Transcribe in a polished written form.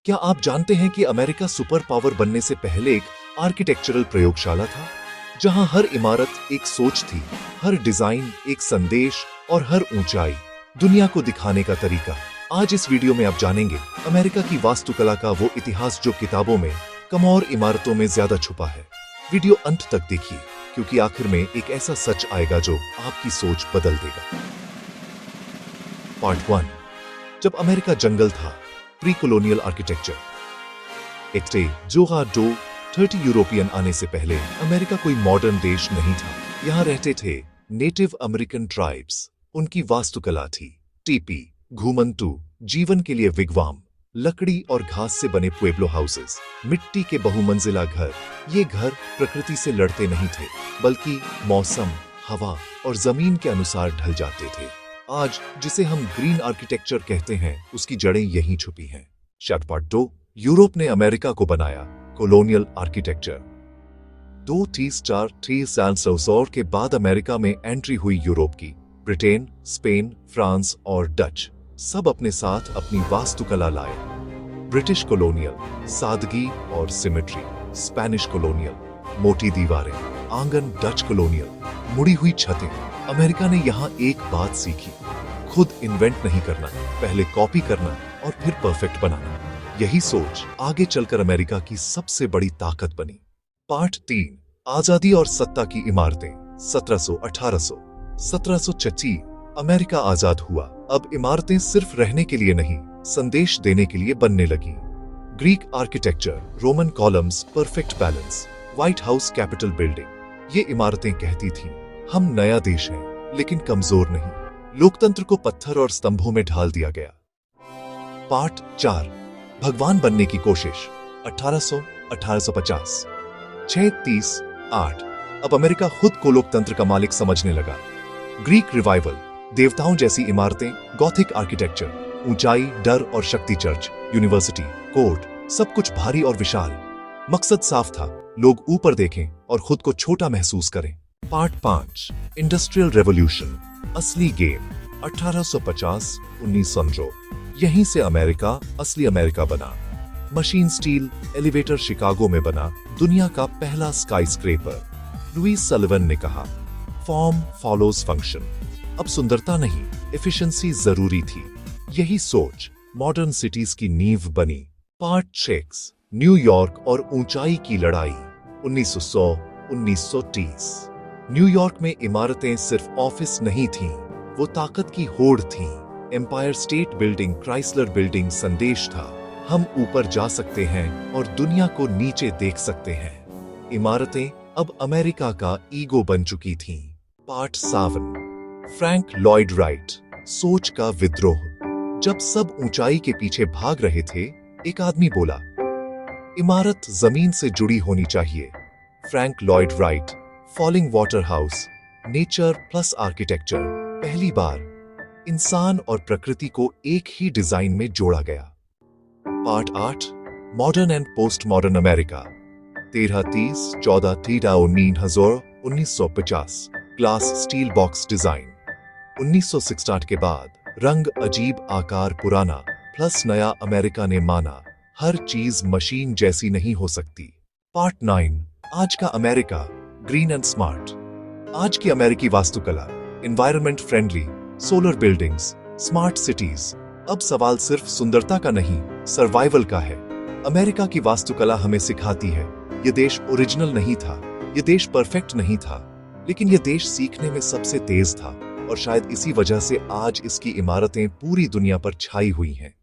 क्या आप जानते हैं कि अमेरिका सुपर पावर बनने से पहले एक आर्किटेक्चरल प्रयोगशाला था, जहां हर इमारत एक सोच थी, हर डिजाइन एक संदेश और हर ऊंचाई दुनिया को दिखाने का तरीका। आज इस वीडियो में आप जानेंगे अमेरिका की वास्तुकला का वो इतिहास जो किताबों में कम और इमारतों में ज्यादा छुपा है। वीडियो अंत तक देखिए, क्योंकि आखिर में एक ऐसा सच आएगा जो आपकी सोच बदल देगा। पार्ट 1। जब अमेरिका जंगल था, प्री कॉलोनियल आर्किटेक्चर। एक्टे जोहा डो 30 यूरोपियन आने से पहले अमेरिका कोई मॉडर्न देश नहीं था। यहाँ रहते थे नेटिव अमेरिकन ट्राइब्स। उनकी वास्तुकला थी टीपी, घूमंतू, जीवन के लिए विगवाम, लकड़ी और घास से बने पुएब्लो हाउसेस, मिट्टी के बहुमंजिला घर। ये घर प्रकृति से लड़ते नहीं थे, बल्कि मौसम, हवा और जमीन के अनुसार ढल जाते थे। आज जिसे हम ग्रीन आर्किटेक्चर कहते हैं, उसकी जड़ें यहीं छुपी हैं। पार्ट 2। यूरोप ने अमेरिका को बनाया कॉलोनियल आर्किटेक्चर। 2 के बाद अमेरिका में एंट्री हुई यूरोप की। ब्रिटेन, स्पेन, फ्रांस और डच सब अपने साथ अपनी वास्तुकला लाए। ब्रिटिश कॉलोनियल सादगी और सिमेट्री, स्पेनिश कॉलोनियल मोटी दीवारें, आंगन, डच कॉलोनियल मुड़ी हुई छतें। अमेरिका ने यहाँ एक बात सीखी, खुद इन्वेंट नहीं करना, पहले कॉपी करना और फिर परफेक्ट बनाना। यही सोच आगे चलकर अमेरिका की सबसे बड़ी ताकत बनी। पार्ट 3। आजादी और सत्ता की इमारतें। 1700-1800। 1736 अमेरिका आजाद हुआ। अब इमारतें सिर्फ रहने के लिए नहीं, संदेश देने के लिए बनने लगी। Greek architecture, Roman columns, perfect balance, white house capital building. ये इमारतें कहती थीं, हम नया देश हैं, लेकिन कमजोर नहीं। लोकतंत्र को पत्थर और स्तंभों में ढाल दिया गया। पार्ट 4। भगवान बनने की कोशिश। 1800-1850। 6:30-8 अब अमेरिका खुद को लोकतंत्र का मालिक समझने लगा। ग्रीक रिवाइवल, देवताओं जैसी इमारतें, गॉथिक आर्किटेक्चर, ऊंचाई, डर और शक्ति, चर्च, यूनिवर्सिटी, कोर्ट, सब कुछ भारी और विशाल। मकसद साफ था, लोग ऊपर देखें और खुद को छोटा महसूस करें। पार्ट 5। इंडस्ट्रियल रेवोल्यूशन, असली गेम। 1850-1900 यहीं से अमेरिका असली अमेरिका बना। मशीन स्टील एलिवेटर शिकागो में बना, दुनिया का पहला स्काईस्क्रेपर। लुईस सलिवन ने कहा, फॉर्म फॉलोज फंक्शन। अब सुंदरता नहीं, एफिशिएंसी जरूरी थी। यही सोच मॉडर्न सिटीज की नींव बनी। पार्ट 6। न्यूयॉर्क और ऊंचाई की लड़ाई। 1900-1930 न्यूयॉर्क में इमारतें सिर्फ ऑफिस नहीं थीं, वो ताकत की होड़ थीं। Empire State Building, Chrysler Building संदेश था, हम ऊपर जा सकते हैं और दुनिया को नीचे देख सकते हैं। इमारतें अब अमेरिका का ईगो बन चुकी थीं। पार्ट 7। फ्रैंक लॉयड राइट, सोच का विद्रोह। जब सब ऊंचाई के पीछे भाग रहे थे, एक आदमी बोला, इमारत जमीन से जुड़ी होनी चाहिए। Frank Lloyd Wright, falling water house, nature plus architecture. पहली बार इंसान और प्रकृति को एक ही डिजाइन में जोड़ा गया। Part 8। Modern and post modern America. 1330-14 glass steel box design. 1960 के बाद रंग, अजीब आकार, पुराना प्लस नया। अमेरिका ने माना, हर चीज मशीन जैसी नहीं हो सकती। पार्ट 9। आज का अमेरिका, ग्रीन एंड स्मार्ट। आज की अमेरिकी वास्तुकला, environment friendly, solar buildings, smart cities. अब सवाल सिर्फ सुंदरता का नहीं, सर्वाइवल का है। अमेरिका की वास्तुकला हमें सिखाती है, यह देश ओरिजिनल नहीं था, यह देश परफेक्ट नहीं था, लेकिन यह देश सीखने में सबसे तेज था। और शायद इसी वजह से आज इसकी इमारतें पूरी दुनिया पर छाई हुई हैं।